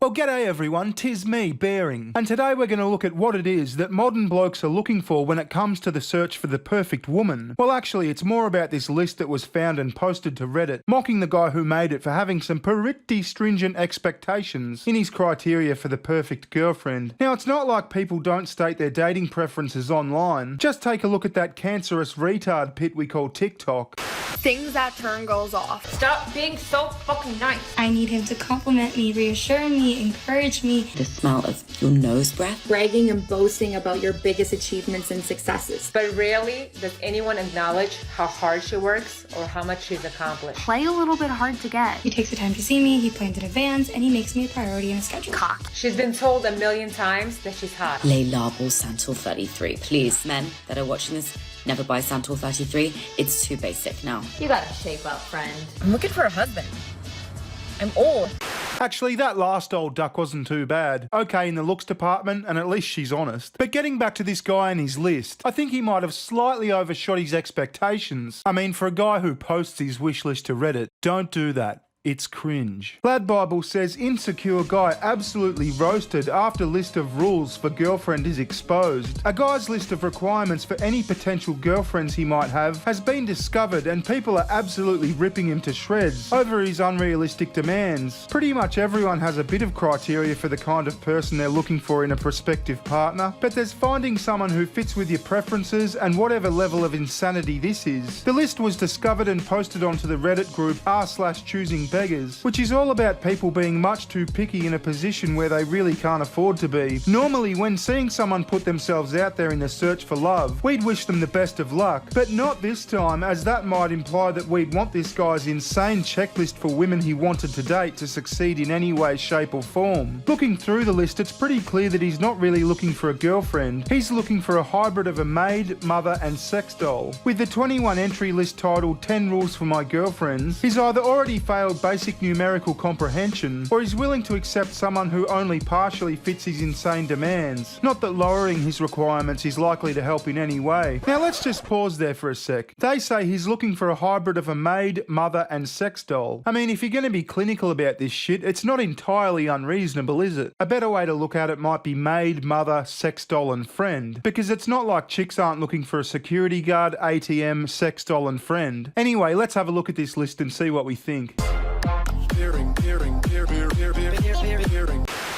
Well, g'day everyone, 'tis me, Bearing, and today we're going to look at what it is that modern blokes are looking for when it comes to the search for the perfect woman. Well, actually, it's more about this list that was found and posted to Reddit, mocking the guy who made it for having some pretty stringent expectations in his criteria for the perfect girlfriend. Now, it's not like people don't state their dating preferences online. Just take a look at that cancerous retard pit we call TikTok. Things that turn girls off. Stop being so fucking nice. I need him to compliment me, reassure me, encourage me. The smell of your nose breath. Bragging and boasting about your biggest achievements and successes. But rarely does anyone acknowledge how hard she works or how much she's accomplished. Play a little bit hard to get. He takes the time to see me, he plans in advance, and he makes me a priority in his schedule. Cock. She's been told 1,000,000 times that she's hot. LadBible Santal 33. Please, men that are watching this, never buy Santal 33. It's too basic now. You gotta shape up, friend. I'm looking for a husband. I'm old. Actually, that last old duck wasn't too bad. Okay in the looks department, and at least she's honest. But getting back to this guy and his list, I think he might have slightly overshot his expectations. I mean, for a guy who posts his wish list to Reddit, don't do that. It's cringe. LadBible says insecure guy absolutely roasted after list of rules for girlfriend is exposed. A guy's list of requirements for any potential girlfriends he might have has been discovered, and people are absolutely ripping him to shreds over his unrealistic demands. Pretty much everyone has a bit of criteria for the kind of person they're looking for in a prospective partner, but there's finding someone who fits with your preferences and whatever level of insanity this is. The list was discovered and posted onto the Reddit group r/choosing beggars, which is all about people being much too picky in a position where they really can't afford to be. Normally, when seeing someone put themselves out there in the search for love, we'd wish them the best of luck, but not this time, as that might imply that we'd want this guy's insane checklist for women he wanted to date to succeed in any way, shape or form. Looking through the list, it's pretty clear that he's not really looking for a girlfriend. He's looking for a hybrid of a maid, mother and sex doll. With the 21 entry list titled 10 Rules for My Girlfriends, he's either already failed basic numerical comprehension, or is willing to accept someone who only partially fits his insane demands. Not that lowering his requirements is likely to help in any way. Now let's just pause there for a sec. They say he's looking for a hybrid of a maid, mother and sex doll. I mean, if you're going to be clinical about this shit, it's not entirely unreasonable, is it? A better way to look at it might be maid, mother, sex doll and friend, because it's not like chicks aren't looking for a security guard, ATM, sex doll and friend. Anyway, let's have a look at this list and see what we think.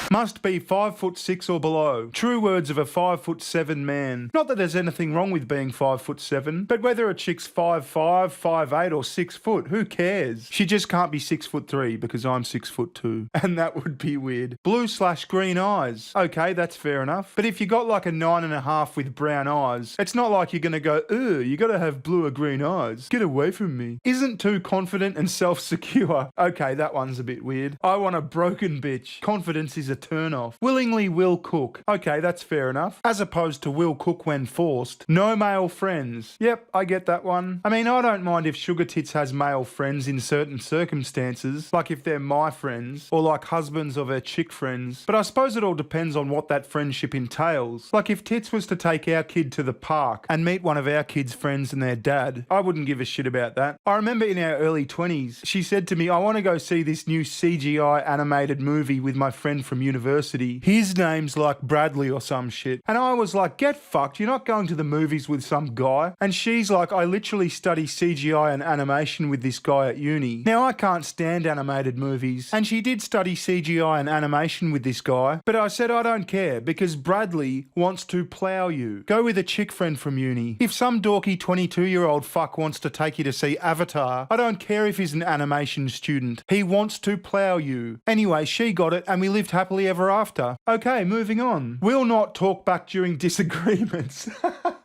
Must be 5'6" or below. True words of a 5'7" man. Not that there's anything wrong with being 5'7", but whether a chick's 5'5", 5'8", or 6 foot, who cares? She just can't be 6'3" because I'm 6'2", and that would be weird. Blue/green eyes. Okay, that's fair enough. But if you got like a 9.5 with brown eyes, it's not like you're gonna go, ugh, you gotta have blue or green eyes. Get away from me. Isn't too confident and self-secure. Okay, that one's a bit weird. I want a broken bitch. Confidence is a turn off. Willingly will cook. Okay, that's fair enough. As opposed to will cook when forced. No male friends. Yep, I get that one. I mean, I don't mind if Sugar Tits has male friends in certain circumstances, like if they're my friends, or like husbands of her chick friends, but I suppose it all depends on what that friendship entails. Like if Tits was to take our kid to the park and meet one of our kids' friends and their dad, I wouldn't give a shit about that. I remember in our early 20s, she said to me, I want to go see this new CGI animated movie with my friend from university. His name's like Bradley or some shit. And I was like, get fucked, you're not going to the movies with some guy. And she's like, I literally study CGI and animation with this guy at uni. Now I can't stand animated movies. And she did study CGI and animation with this guy. But I said I don't care because Bradley wants to plow you. Go with a chick friend from uni. If some dorky 22-year-old fuck wants to take you to see Avatar, I don't care if he's an animation student. He wants to plow you. Anyway, she got it and we lived happily ever after. Okay, moving on. Will not talk back during disagreements.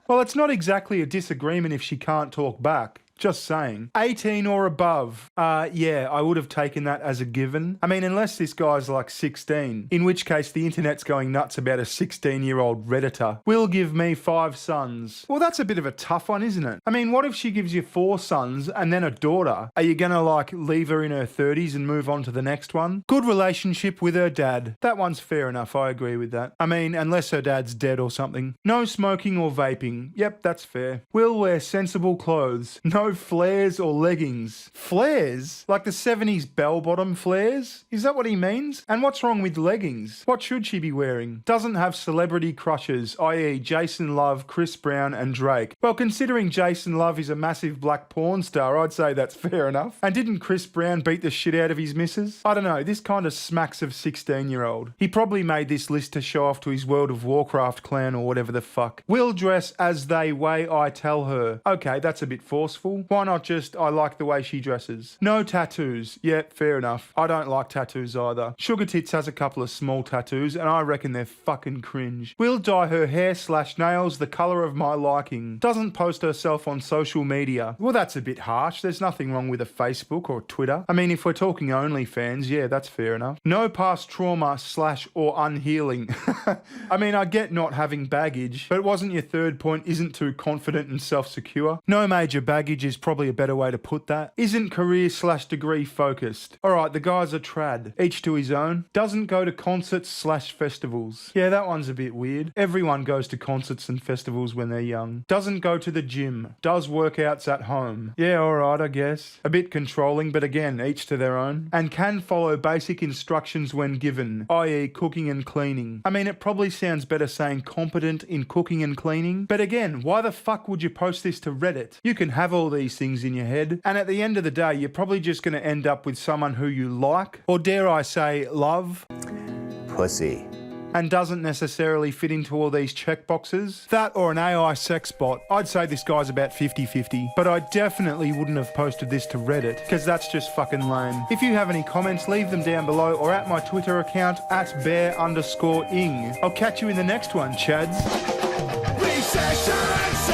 Well, it's not exactly a disagreement if she can't talk back. Just saying. 18 or above. Yeah, I would have taken that as a given. I mean, unless this guy's like 16, in which case the internet's going nuts about a 16-year-old Redditor. Will give me 5 sons. Well, that's a bit of a tough one, isn't it? I mean, what if she gives you 4 sons and then a daughter? Are you gonna like leave her in her 30s and move on to the next one? Good relationship with her dad. That one's fair enough, I agree with that. I mean, unless her dad's dead or something. No smoking or vaping. Yep, that's fair. Will wear sensible clothes. No no flares or leggings. Flares? Like the 70s bell-bottom flares? Is that what he means? And what's wrong with leggings? What should she be wearing? Doesn't have celebrity crushes, i.e. Jason Love, Chris Brown and Drake. Well, considering Jason Love is a massive black porn star, I'd say that's fair enough. And didn't Chris Brown beat the shit out of his missus? I don't know, this kind of smacks of 16-year-old. He probably made this list to show off to his World of Warcraft clan or whatever the fuck. Will dress as they way I tell her. Okay, that's a bit forceful. Why not just, I like the way she dresses? No tattoos. Yeah, fair enough. I don't like tattoos either. Sugar Tits has a couple of small tattoos and I reckon they're fucking cringe. Will dye her hair/nails the colour of my liking. Doesn't post herself on social media. Well, that's a bit harsh. There's nothing wrong with a Facebook or Twitter. I mean, if we're talking OnlyFans, yeah, that's fair enough. No past trauma/or unhealing. I mean, I get not having baggage, but wasn't your third point isn't too confident and self-secure? No major baggage is probably a better way to put that. Isn't career/degree focused. Alright, the guy's a trad. Each to his own. Doesn't go to concerts/festivals. Yeah, that one's a bit weird. Everyone goes to concerts and festivals when they're young. Doesn't go to the gym. Does workouts at home. Yeah, alright, I guess. A bit controlling, but again, each to their own. And can follow basic instructions when given, i.e. cooking and cleaning. I mean, it probably sounds better saying competent in cooking and cleaning, but again, why the fuck would you post this to Reddit? You can have all these things in your head, and at the end of the day, you're probably just going to end up with someone who you like, or dare I say, love. Pussy. And doesn't necessarily fit into all these checkboxes. That or an AI sex bot. I'd say this guy's about 50-50, but I definitely wouldn't have posted this to Reddit, because that's just fucking lame. If you have any comments, leave them down below or at my Twitter account @bear_ing. I'll catch you in the next one, Chads. Recession